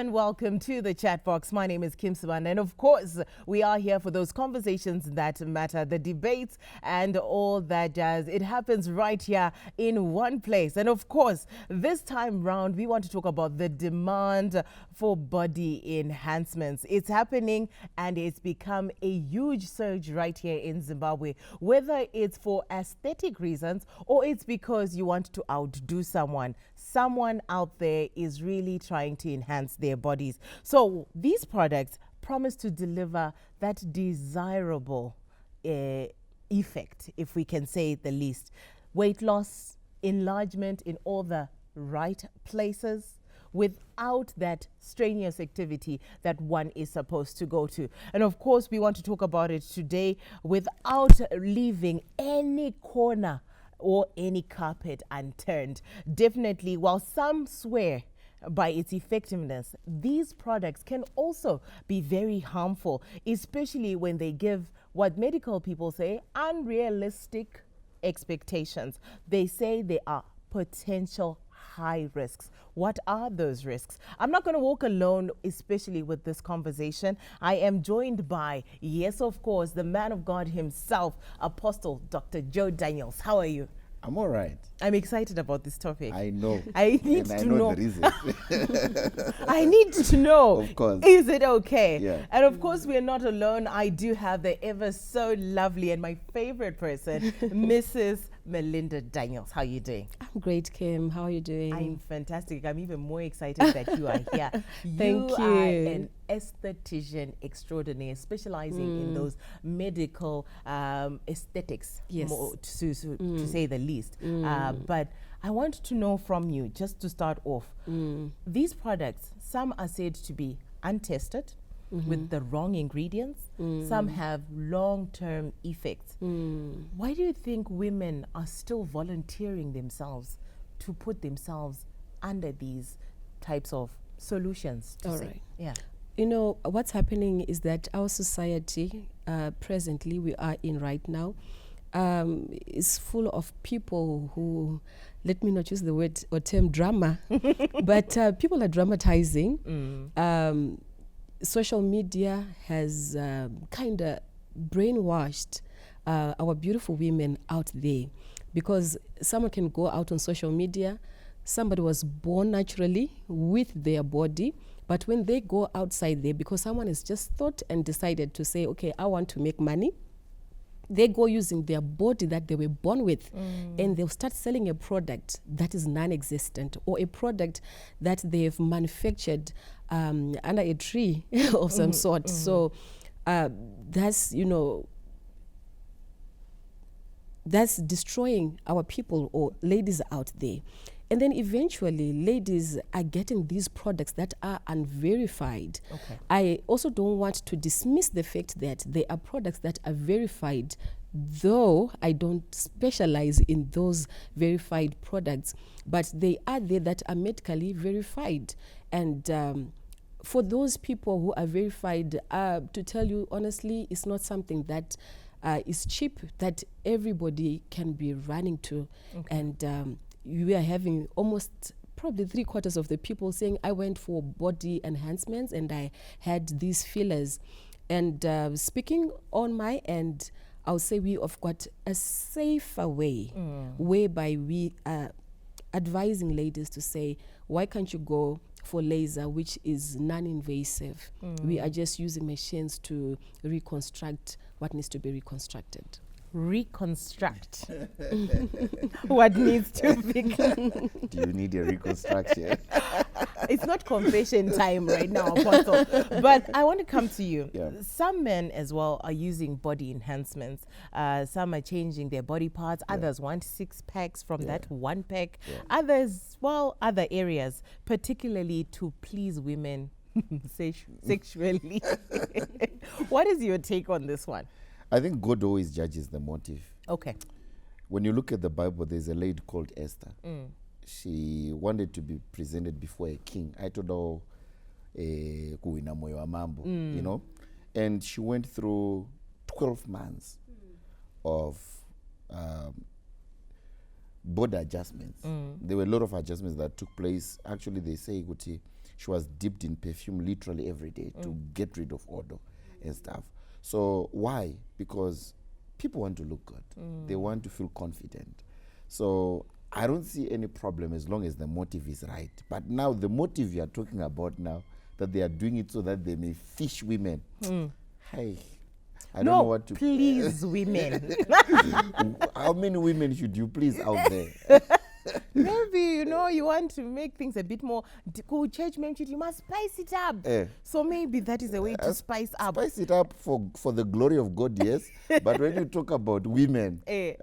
and welcome to the chat box. My name is Kim Saban, and of course, we are here for those conversations that matter, the debates and all that jazz. It happens right here in one place. And of course, this time round, we want to talk about the demand for body enhancements. It's happening and it's become a huge surge right here in Zimbabwe, whether it's for aesthetic reasons or it's because you want to outdo someone. Someone out there is really trying to enhance their bodies. So these products promise to deliver that desirable effect, if we can say the least. Weight loss, enlargement in all the right places, without that strenuous activity that one is supposed to go to. And of course, we want to talk about it today without leaving any corner or any carpet unturned. Definitely, while some swear by its effectiveness, these products can also be very harmful, especially when they give what medical people say unrealistic expectations. They say they are potential high risks. What are those risks? I'm not going to walk alone, especially with this conversation. I am joined by, yes, of course, the man of God himself, Apostle Dr. Joe Daniels. How are you? I'm all right. I'm excited about this topic. I know. I need to know. The reason. I need to know. Of course. Is it okay? Yeah. And of course, we're not alone. I do have the ever so lovely and my favorite person, Mrs. Melinda Daniels. How are you doing? I'm great, Kim. How are you doing? I'm fantastic. I'm even more excited that you are here. Thank you. You are an aesthetician extraordinaire, specializing in those medical aesthetics, Yes. to say the least. But I want to know from you, just to start off, these products, some are said to be untested, with the wrong ingredients. Some have long-term effects. Why do you think women are still volunteering themselves to put themselves under these types of solutions? All right. Yeah. You know, what's happening is that our society, presently we are in right now, is full of people who, let me not use the word or term drama, but people are dramatizing. Social media has kind of brainwashed our beautiful women out there, because someone can go out on social media, somebody was born naturally with their body, but when they go outside there, because someone has just thought and decided to say, okay, I want to make money, they go using their body that they were born with, and they'll start selling a product that is non-existent, or a product that they've manufactured under a tree of some sort. So that's, you know, that's destroying our people or ladies out there. And then eventually, ladies are getting these products that are unverified. Okay. I also don't want to dismiss the fact that there are products that are verified, though I don't specialize in those verified products, but they are there that are medically verified. And for those people who are verified, to tell you honestly, it's not something that is cheap, that everybody can be running to. Okay. And we are having almost probably 3/4 of the people saying, I went for body enhancements and I had these fillers. And speaking on my end, I'll say we have got a safer way whereby we are advising ladies to say, why can't you go for laser, which is non-invasive? We are just using machines to reconstruct what needs to be reconstructed. Reconstruct what needs to be. Do you need a reconstruction? It's not confession time right now, Apostle. But I want to come to you. Yeah. Some men as well are using body enhancements. Some are changing their body parts. Others want 6 packs from that 1 pack. Others, well, other areas, particularly to please women sexually. What is your take on this one? I think God always judges the motive. Okay. When you look at the Bible, there's a lady called Esther. She wanted to be presented before a king. I told her, kuina moyo wa mambo, you know, and she went through 12 months of body adjustments. There were a lot of adjustments that took place. Actually, they say, Guti, she was dipped in perfume literally every day to get rid of odor and stuff. So why? Because people want to look good. They want to feel confident. So I don't see any problem as long as the motive is right. But now the motive you are talking about now, that they are doing it so that they may fish women. Hey, I don't know what to... please women. How many women should you please out there? Maybe, you know, you want to make things a bit more... Church membership, you must spice it up. So maybe that is a way to spice up. Spice it up for the glory of God, yes. But when you talk about women, yeah.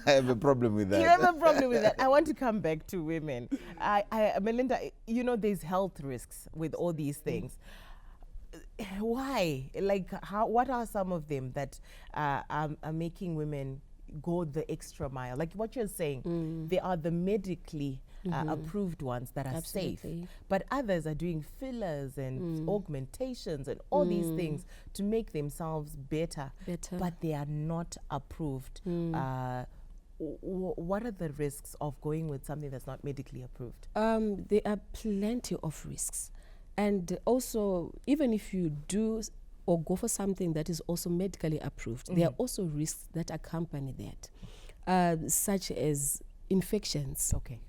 I have a problem with that. You have a problem with that. I want to come back to women. Melinda, you know, there's health risks with all these things. Why? Like, what are some of them that are making women go the extra mile? Like what you're saying, they are the medically approved ones that are safe, but others are doing fillers and augmentations and all these things to make themselves better, but they are not approved. What are the risks of going with something that's not medically approved? There are plenty of risks. And also, even if you do or go for something that is also medically approved, there are also risks that accompany that, such as infections. Okay.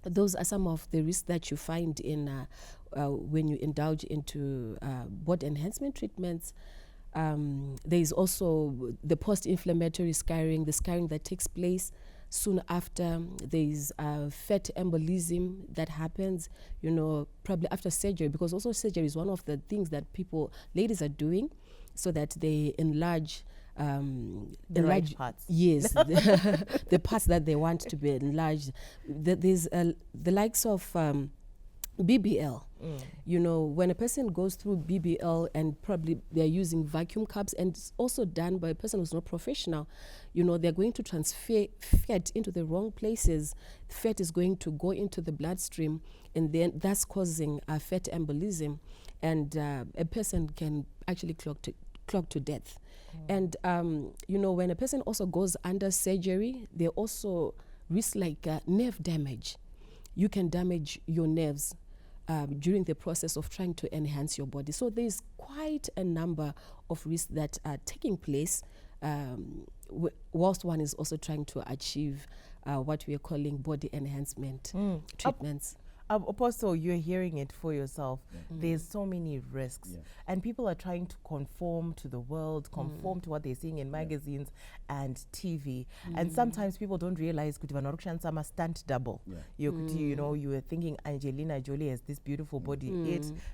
Those are some of the risks that you find in when you indulge into body enhancement treatments. There is also the post-inflammatory scarring, the scarring that takes place soon after. There is fat embolism that happens, you know, probably after surgery, because also surgery is one of the things that ladies are doing so that they enlarge the right parts. Yes, the parts that they want to be enlarged. There's the likes of BBL. You know, when a person goes through BBL and probably they're using vacuum cups, and it's also done by a person who's not professional, you know, they're going to transfer fat into the wrong places. Fat is going to go into the bloodstream, and then that's causing fat embolism, and a person can actually clog to death. And, you know, when a person also goes under surgery, they also risk like nerve damage. You can damage your nerves during the process of trying to enhance your body. So there's quite a number of risks that are taking place whilst one is also trying to achieve what we are calling body enhancement treatments. Apostle, you're hearing it for yourself. There's so many risks, and people are trying to conform to the world, conform to what they're seeing in magazines and TV. And sometimes people don't realize kuti sama stunt double. You know, you were thinking Angelina Jolie has this beautiful body.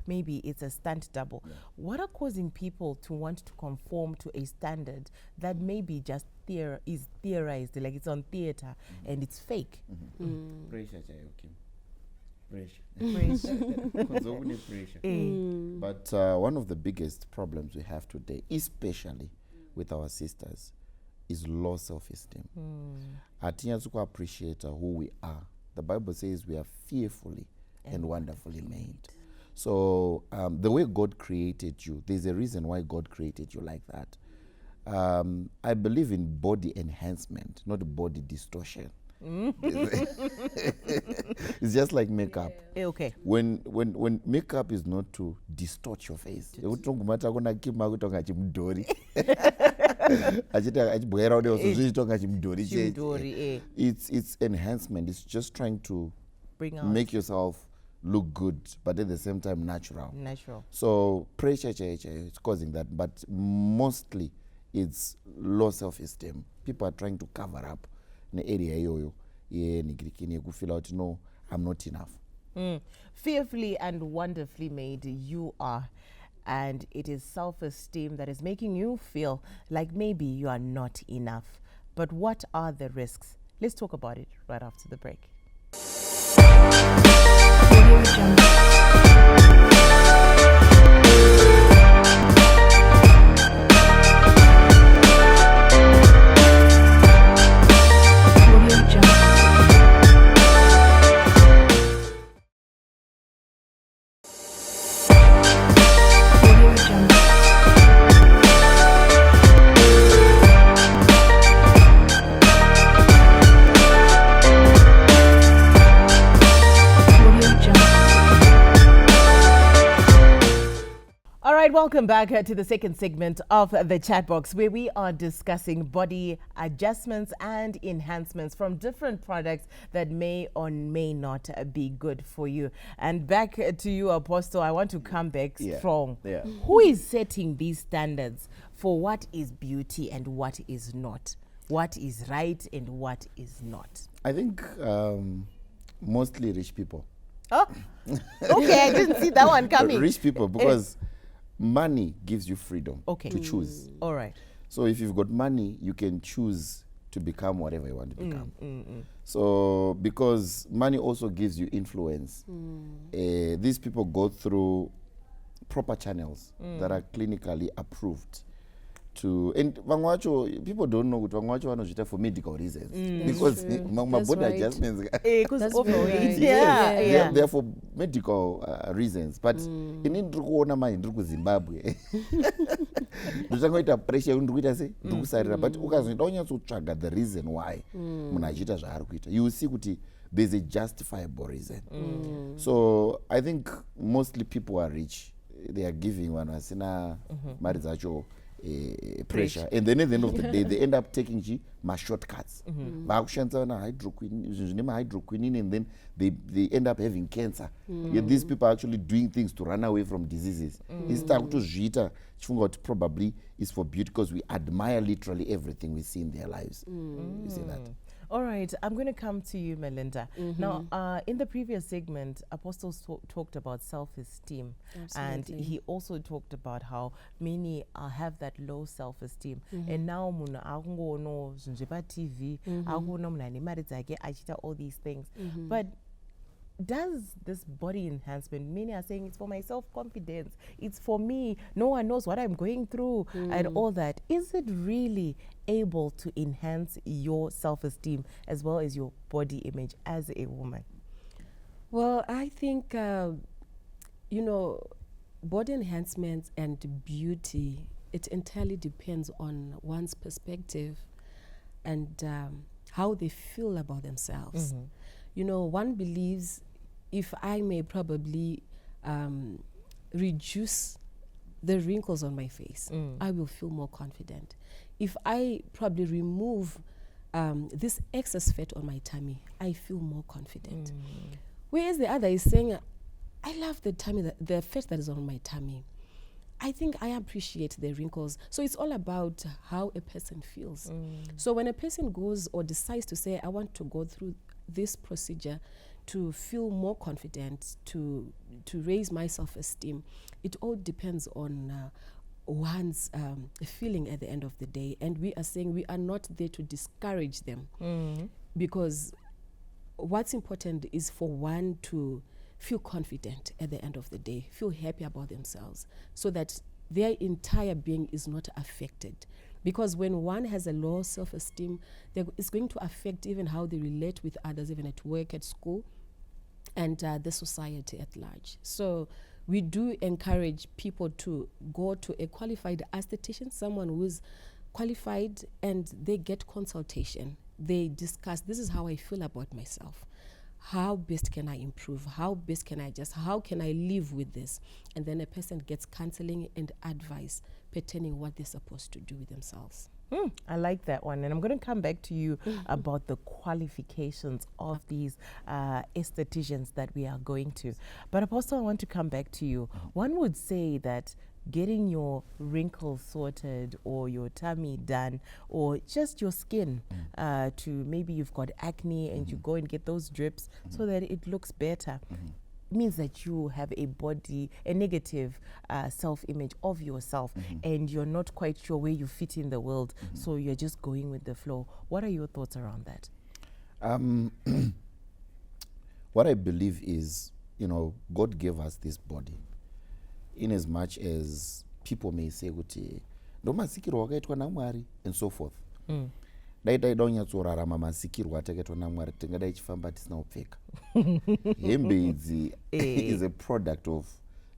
Maybe it's a stunt double. What are causing people to want to conform to a standard that maybe just is theorized, like it's on theater and it's fake? Pressure. But one of the biggest problems we have today, especially with our sisters, is low self-esteem. Atinyatsi ku appreciate who we are. The Bible says we are fearfully and wonderfully made. So the way God created you, there's a reason why God created you like that. I believe in body enhancement, not body distortion. It's just like makeup. Okay. When makeup is not to distort your face. It's enhancement. It's just trying to make yourself look good, but at the same time natural. So pressure it's causing that, but mostly it's low self-esteem. People are trying to cover up the area you feel out, no, I'm not enough. Fearfully and wonderfully made you are, and it is self-esteem that is making you feel like maybe you are not enough. But what are the risks? Let's talk about it right after the break. welcome back to the second segment of the chat box, where we are discussing body adjustments and enhancements from different products that may or may not be good for you. And back to you, Apostle, I want to come back strong. Yeah. Who is setting these standards for what is beauty and what is not? What is right and what is not? I think mostly rich people. Oh, okay, I didn't see that one coming. Rich people, because money gives you freedom to choose. All right. So if you've got money, you can choose to become whatever you want to become. So because money also gives you influence, these people go through proper channels that are clinically approved. And people don't know what one for medical reasons, because my body adjustments Because overweight. they're for medical reasons. But in Zimbabwe, pressure but the reason why you will see there's a justifiable reason. So I think mostly people are rich. They are giving one pressure, and then at the end of the day they end up taking my shortcuts, hydroquinine, and then they end up having cancer. Yet these people are actually doing things to run away from diseases. Probably is for beauty, because we admire literally everything we see in their lives. You see that? All right, I'm going to come to you, Melinda. Now, in the previous segment, Apostle talked about self-esteem. And he also talked about how many have that low self-esteem. And now, TV, all these things. But does this body enhancement, many are saying it's for my self-confidence, it's for me, no one knows what I'm going through and all that. Is it really able to enhance your self-esteem as well as your body image as a woman? Well, I think, body enhancements and beauty, it entirely depends on one's perspective and how they feel about themselves. One believes if I may probably reduce the wrinkles on my face, I will feel more confident. If I probably remove this excess fat on my tummy, I feel more confident. Whereas the other is saying, I love the tummy, the fat that is on my tummy. I think I appreciate the wrinkles. So it's all about how a person feels. So when a person goes or decides to say, I want to go through this procedure to feel more confident, to raise my self-esteem, it all depends on one's feeling at the end of the day. And we are saying we are not there to discourage them, because what's important is for one to feel confident at the end of the day, feel happy about themselves, so that their entire being is not affected. Because when one has a low self-esteem, it's going to affect even how they relate with others, even at work, at school, and the society at large. So we do encourage people to go to a qualified aesthetician, someone who's qualified, and they get consultation. They discuss, this is how I feel about myself. How best can I improve? How best can I adjust? How can I live with this? And then a person gets counseling and advice pertaining what they're supposed to do with themselves. I like that one. And I'm going to come back to you about the qualifications of these aestheticians that we are going to. But Apostle, I want to come back to you. One would say that getting your wrinkles sorted or your tummy done or just your skin to maybe you've got acne and you go and get those drips so that it looks better means that you have a negative self-image of yourself and you're not quite sure where you fit in the world, so you're just going with the flow. What are your thoughts around that? What I believe is, God gave us this body. In as much as people may say and so forth. Daida unyatsorarama masikirwa atakaitwa naMwari tingadai chifamba tisina kupfeka. Hembe is a product of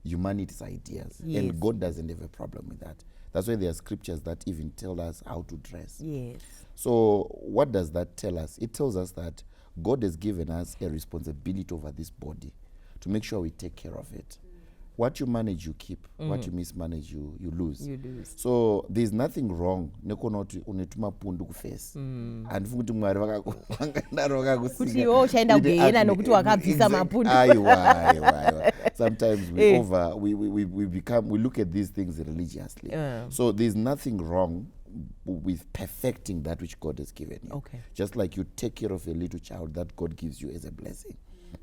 humanity's ideas, and God doesn't have a problem with that. That's why there are scriptures that even tell us how to dress. So what does that tell us? It tells us that God has given us a responsibility over this body to make sure we take care of it. What you manage, you keep. What you mismanage, you lose. You lose. So there's nothing wrong. Nekonoti unetuma pundu kuface. And futhi mwari vakadaro Kuti vakakusinga. iwe uchaenda kugeyena nokuti wakabvisa mapundu. Aiwa. Sometimes we look at these things religiously. So there's nothing wrong with perfecting that which God has given you. Okay. Just like you take care of a little child that God gives you as a blessing.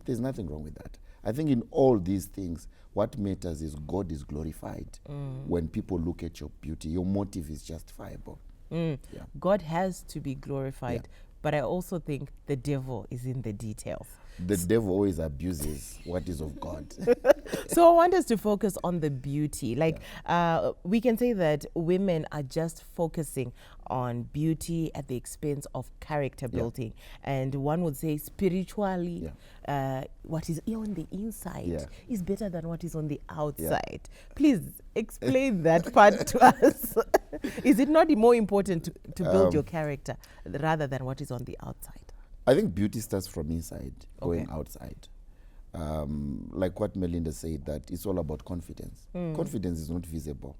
There's nothing wrong with that. I think in all these things, what matters is God is glorified. When people look at your beauty, your motive is justifiable. Yeah. God has to be glorified, but I also think the devil is in the details. The devil always abuses what is of God. So I want us to focus on the beauty. Like, we can say that women are just focusing on beauty at the expense of character building. And one would say spiritually, what is on the inside is better than what is on the outside. Please explain that part to us. Is it not more important to build your character rather than what is on the outside? I think beauty starts from inside, going outside. Like what Melinda said, that it's all about confidence. Confidence is not visible.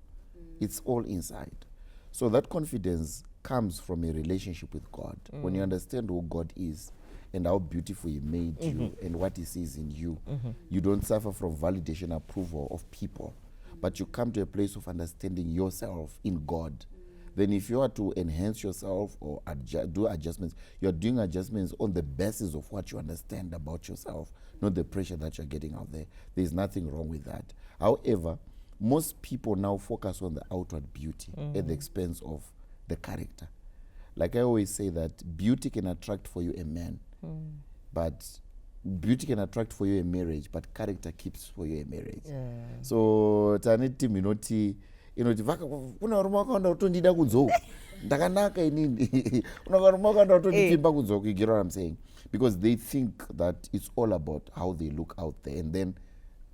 It's all inside. So that confidence comes from a relationship with God. When you understand who God is and how beautiful He made you and what He sees in you, you don't suffer from validation, approval of people, but you come to a place of understanding yourself in God. Then if you are to enhance yourself or do adjustments, you're doing adjustments on the basis of what you understand about yourself, not the pressure that you're getting out there. There's nothing wrong with that. However, most people now focus on the outward beauty at the expense of the character. Like I always say that beauty can attract for you a man, but beauty can attract for you a marriage, but character keeps for you a marriage. So taneti minoti inoti kuna varume vakaenda kutondida kudzoka ndakanaka inini kuna varume vakaenda kutondipimba kudzoka. You get what I'm saying? Because they think that it's all about how they look out there, and then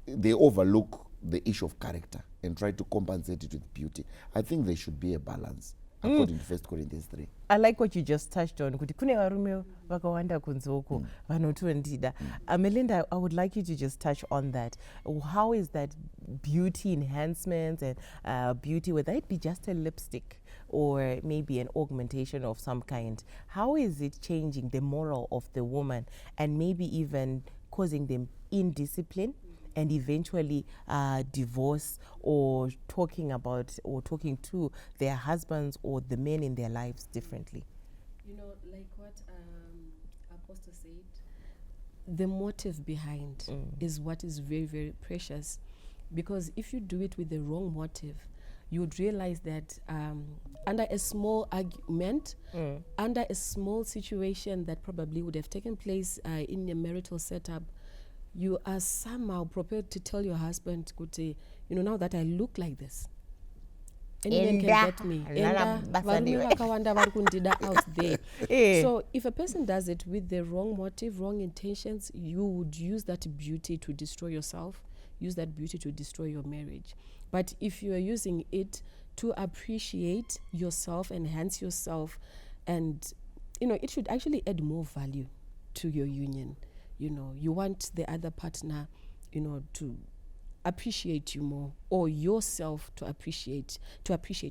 they overlook the issue of character and try to compensate it with beauty. I think there should be a balance according to 1 Corinthians 3. I like what you just touched on. Kuti kune varume vakawanda kunzoko vanotondida. Melinda, I would like you to just touch on that. How is that beauty enhancements and beauty, whether it be just a lipstick or maybe an augmentation of some kind, how is it changing the moral of the woman and maybe even causing them indiscipline and eventually divorce or talking to their husbands or the men in their lives differently? You know, like what Apostle said, the motive behind is what is very, very precious. Because if you do it with the wrong motive, you would realize that under a small argument, under a small situation that probably would have taken place in a marital setup, you are somehow prepared to tell your husband, now that I look like this, any man can get me. Out there. So if a person does it with the wrong motive, wrong intentions, you would use that beauty to destroy yourself, use that beauty to destroy your marriage. But if you are using it to appreciate yourself, enhance yourself, and it should actually add more value to your union. You want the other partner, to appreciate you more, or yourself to appreciate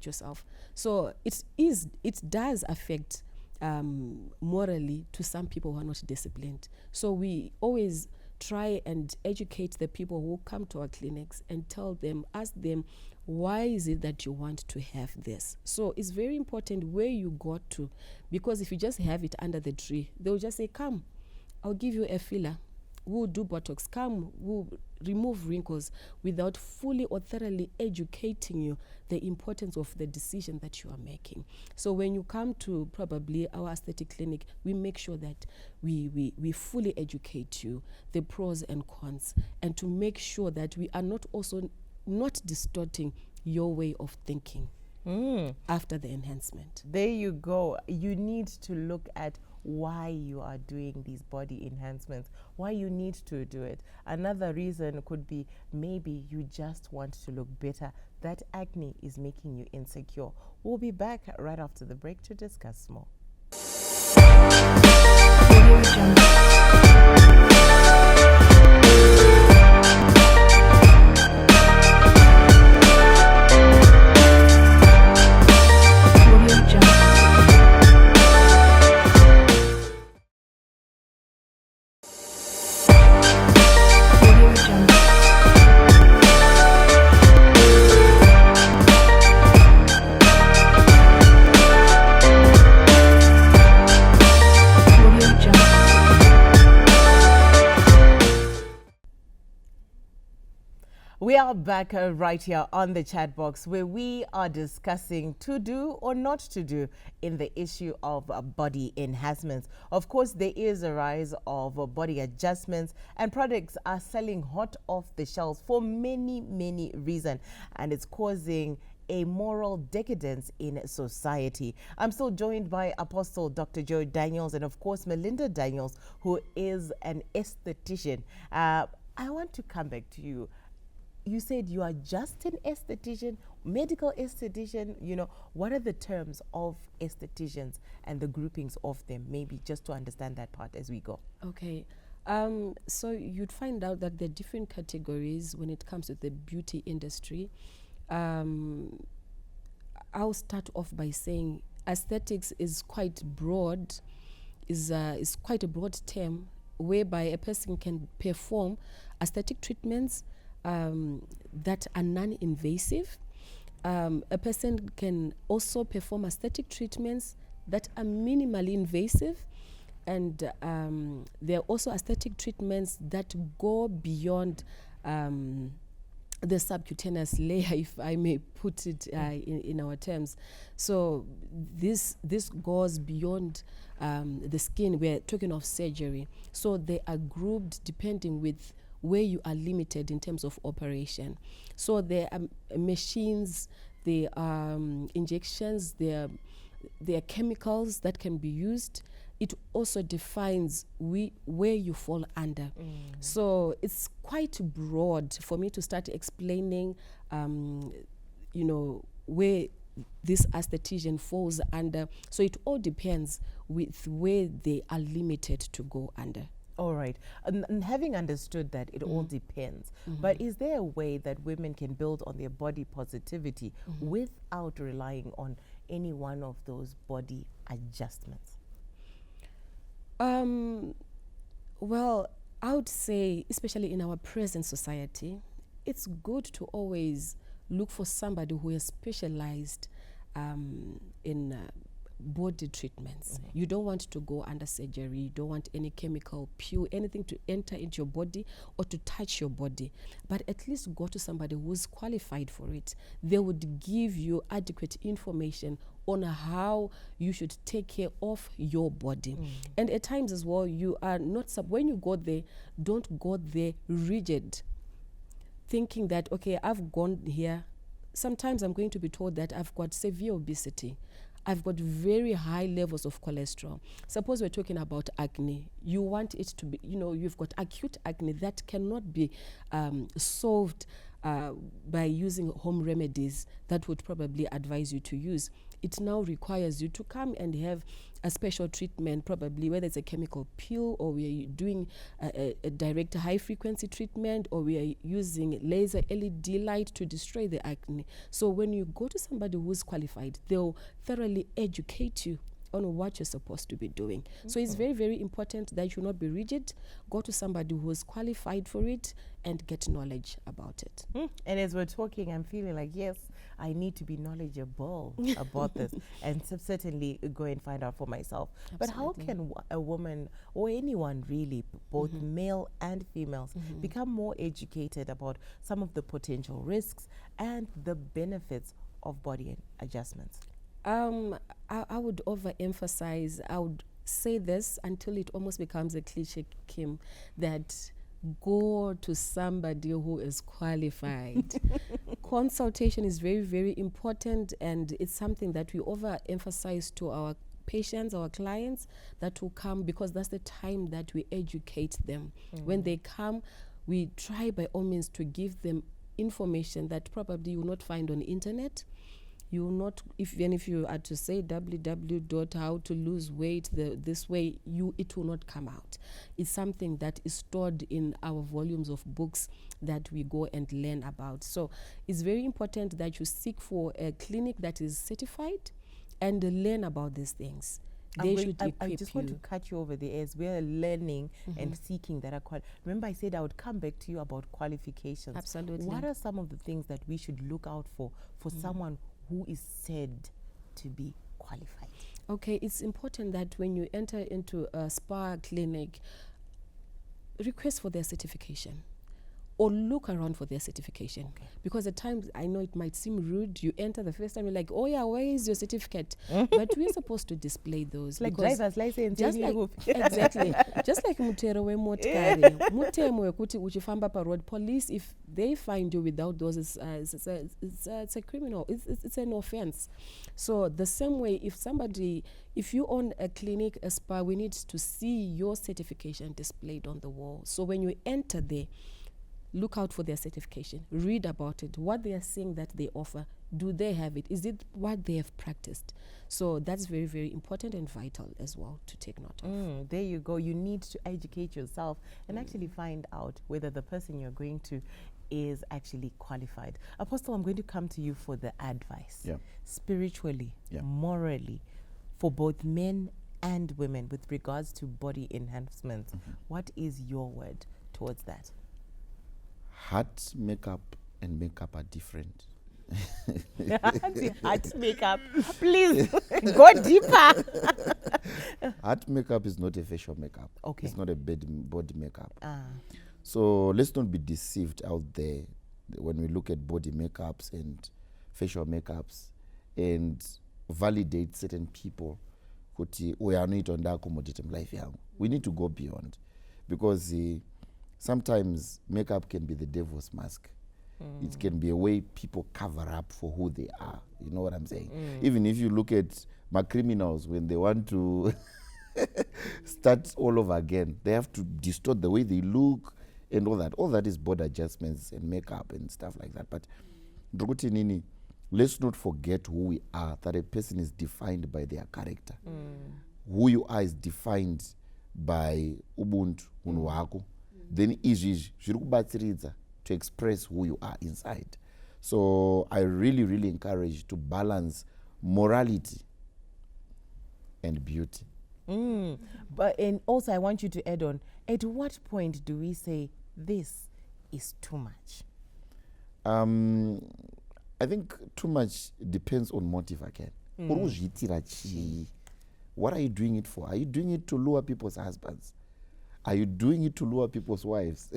yourself. So it does affect morally to some people who are not disciplined. So we always try and educate the people who come to our clinics and ask them, why is it that you want to have this? So it's very important where you got to, because if you just have it under the tree, they'll just say, come, I'll give you a filler. We'll do Botox. Come, we'll remove wrinkles, without fully or thoroughly educating you the importance of the decision that you are making. So when you come to probably our aesthetic clinic, we make sure that we fully educate you, the pros and cons, and to make sure that we are not distorting your way of thinking after the enhancement. There you go. You need to look at why you are doing these body enhancements, why you need to do it. Another reason could be maybe you just want to look better. That acne is making you insecure. We'll be back right after the break to discuss more. We are back right here on the chat box where we are discussing to do or not to do in the issue of body enhancements. Of course, there is a rise of body adjustments and products are selling hot off the shelves for many, many reasons, and it's causing a moral decadence in society. I'm still joined by Apostle Dr. Joe Daniels and of course Melinda Daniels, who is an esthetician. I want to come back to you. You said you are just an esthetician, medical esthetician. You know, what are the terms of estheticians and the groupings of them? Maybe just to understand that part as we go. Okay. So you'd find out that there are different categories when it comes to the beauty industry. I'll start off by saying aesthetics is quite broad, is quite a broad term whereby a person can perform aesthetic treatments that are non-invasive. A person can also perform aesthetic treatments that are minimally invasive, and there are also aesthetic treatments that go beyond the subcutaneous layer, if I may put it in our terms. So this goes beyond the skin. We're talking of surgery. So they are grouped depending with where you are limited in terms of operation. So there are machines, there are injections, there are chemicals that can be used. It also defines where you fall under. So it's quite broad for me to start explaining, where this aesthetician falls under. So it all depends with where they are limited to go under. All right. And having understood that it all depends, but is there a way that women can build on their body positivity without relying on any one of those body adjustments? Well, I would say, especially in our present society, it's good to always look for somebody who is specialized in body treatments. You don't want to go under surgery. You don't want any chemical, pure, anything to enter into your body or to touch your body. But at least go to somebody who's qualified for it. They would give you adequate information on how you should take care of your body. And at times as well, you are not, when you go there, don't go there rigid, thinking that, okay, I've gone here. Sometimes I'm going to be told that I've got severe obesity. I've got very high levels of cholesterol. Suppose we're talking about acne. You want it to be, you've got acute acne that cannot be solved by using home remedies that would probably advise you to use. It now requires you to come and have a special treatment, probably whether it's a chemical peel or we are doing a direct high frequency treatment or we are using laser LED light to destroy the acne. So when you go to somebody who's qualified, they'll thoroughly educate you on what you're supposed to be doing. So it's very, very important that you not be rigid. Go to somebody who's qualified for it and get knowledge about it. And as we're talking, I'm feeling like, yes, I need to be knowledgeable about this and certainly go and find out for myself. Absolutely. But how can a woman or anyone really, both male and females, become more educated about some of the potential risks and the benefits of body adjustments? I would overemphasize, I would say this until it almost becomes a cliche, Kim, that go to somebody who is qualified. Consultation is very, very important, and it's something that we overemphasize to our patients, our clients that will come, because that's the time that we educate them. When they come, we try by all means to give them information that probably you will not find on the internet. You will not, if you are to say www.howtoloseweight this way, it will not come out. It's something that is stored in our volumes of books that we go and learn about. So it's very important that you seek for a clinic that is certified and learn about these things. They should equip I just want to cut you over there as we're learning and seeking that. Remember I said I would come back to you about qualifications. Absolutely. What are some of the things that we should look out for someone who is said to be qualified? Okay, it's important that when you enter into a spa clinic, request for their certification. or look around for their certification. Because at times, I know it might seem rude. You enter the first time, you're like, oh yeah, where is your certificate? But we're supposed to display those. Like because driver's license. just like, exactly. Just like mutero wemotikari. Mutemo wekuti uchifamba pa road. Police, if they find you without those, it's a criminal. It's an offense. So the same way, if you own a clinic, a spa, we need to see your certification displayed on the wall. So when you enter there, look out for their certification. Read about it. What they are saying that they offer, do they have it? Is it what they have practiced? So that's very, very important and vital as well to take note of. There you go. You need to educate yourself and actually find out whether the person you're going to is actually qualified. Apostle, I'm going to come to you for the advice. Spiritually, morally, for both men and women with regards to body enhancements. What is your word towards that? Heart makeup and makeup are different. Heart makeup. Please go deeper. Heart makeup is not a facial makeup. Okay. It's not a body makeup. So let's not be deceived out there when we look at body makeups and facial makeups and validate certain people. We need to go beyond, because sometimes makeup can be the devil's mask. It can be a way people cover up for who they are. You know what I'm saying? Even if you look at my criminals, when they want to start all over again, they have to distort the way they look and all that. All that is body adjustments and makeup and stuff like that. But let's not forget who we are, that a person is defined by their character. Who you are is defined by ubuntu, unhu hwako. Then izvizvi zviri kubatsiridza to express who you are inside. So I really, really encourage to balance morality and beauty. And also I want you to add on, at what point do we say this is too much? I think too much depends on motive again. What are you doing it for? Are you doing it to lure people's husbands? Are you doing it to lure people's wives?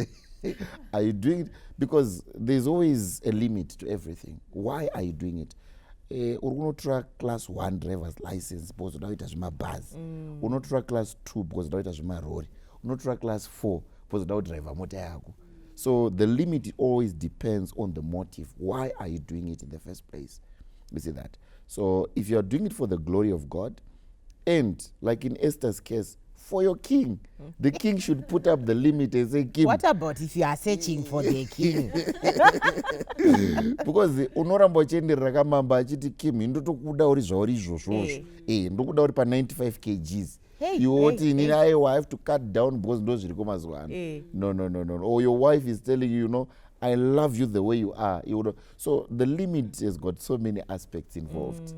Are you doing it? Because there's always a limit to everything. Why are you doing it? Unotora class 1 driver's license because unoita zvemabhazi. Unotora class 2 because unoita zvemarori. Unotora class 4 because unoita driver mota yako. So the limit always depends on the motive. Why are you doing it in the first place? You see that? So if you're doing it for the glory of God, and like in Esther's case, for your king, the king should put up the limit and say, King. What about if you are searching for the king? Because unoramba uchienderera kamamba achiti Kim, ndotokuda uri zvauri izvozvozvo. Ndokuda uri pa 95 kgs. You want in I have to cut down because those zviri kumazuva ano. No. Or your wife is telling you, you know, I love you the way you are. So the limit has got so many aspects involved.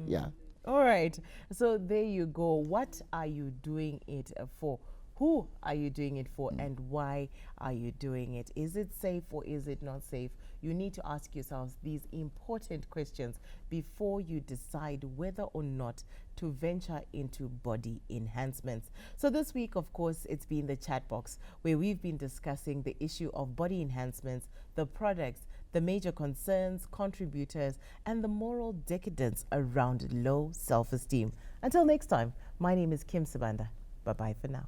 All right. So there you go. What are you doing it for? Who are you doing it for, and why are you doing it? Is it safe or is it not safe? You need to ask yourselves these important questions before you decide whether or not to venture into body enhancements. So this week, of course, it's been the chat box where we've been discussing the issue of body enhancements, the products, the major concerns, contributors, and the moral decadence around low self-esteem. Until next time, my name is Kim Sibanda. Bye-bye for now.